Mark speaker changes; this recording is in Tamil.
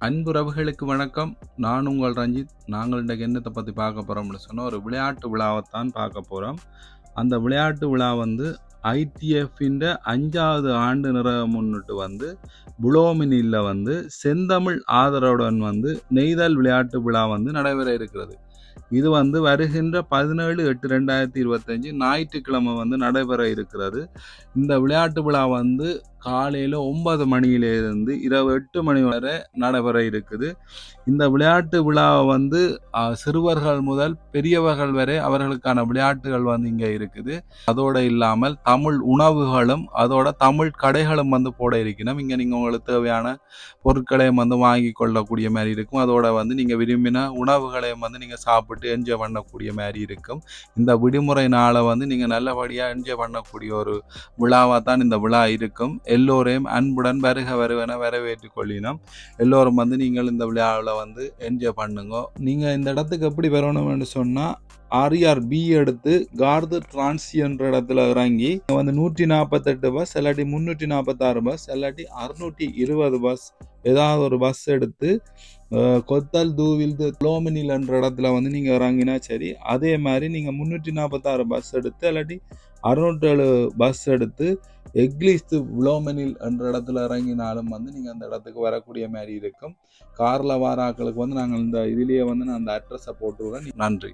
Speaker 1: அன்புறவுகளுக்கு வணக்கம். நான் உங்கள் ரஞ்சித். நாங்கள் இன்றைக்கு என்னத்தை பற்றி பார்க்க போகிறோம்னு சொன்னால் ஒரு விளையாட்டு விழாவைத்தான் பார்க்க போகிறோம். அந்த விளையாட்டு விழா ITF-இன் 5வது ஆண்டு நிறைவை முன்னிட்டு புளோமினில் செந்தமிழ் ஆதரவுடன் நெய்தல் விளையாட்டு விழா நடைபெற இருக்கிறது. இது வருகின்ற 17/8/2025 ஞாயிற்றுக்கிழமை நடைபெற இருக்கிறது. இந்த விளையாட்டு விழா காலையில் 9 மணியிலிருந்து இரவு 8 மணி வரை நடைபெற இருக்குது. இந்த விளையாட்டு விழாவை சிறுவர்கள் முதல் பெரியவர்கள் வரை அவர்களுக்கான விளையாட்டுகள் இங்கே இருக்குது. அதோடு இல்லாமல் தமிழ் உணவுகளும் அதோட தமிழ் கடைகளும் போட இருக்கணும். இங்கே நீங்கள் உங்களுக்கு தேவையான பொருட்களையும் வாங்கி கொள்ளக்கூடிய மாதிரி இருக்கும். அதோட நீங்கள் விரும்பின உணவுகளையும் நீங்கள் சாப்பிட்டு என்ஜாய் பண்ணக்கூடிய மாதிரி இருக்கும். இந்த விடுமுறை நாளை நீங்கள் நல்லபடியாக என்ஜாய் பண்ணக்கூடிய ஒரு விழாவாக தான் இந்த விழா இருக்கும். எல்லோரையும் அன்புடன் வருவன வரவேற்றுக் கொள்ளினோம். எல்லோரும் நீங்கள் இந்த விழாவில் என்ஜாய் பண்ணுங்க. நீங்கள் இந்த இடத்துக்கு எப்படி வரணும்னு சொன்னால் RRB எடுத்து கார்து டிரான்சி என்ற இடத்துல இறங்கி 148 பஸ் இல்லாட்டி 346 பஸ் இல்லாட்டி 620 பஸ் ஏதாவது ஒரு பஸ் எடுத்து கொத்தல் தூவில் புளோமினில் என்ற இடத்துல நீங்கள் இறங்கினா சரி. அதே மாதிரி நீங்கள் 346 பஸ் எடுத்து இல்லாட்டி 607 பஸ் எடுத்து எக்லிஸ்து புளோமினில் என்ற இடத்துல இறங்கினாலும் நீங்கள் அந்த இடத்துக்கு வரக்கூடிய மாதிரி இருக்கும். காரில் வாராக்களுக்கு நாங்கள் இந்த இதுலேயே நான் அந்த அட்ரஸை போட்டு விடுறேன். நன்றி.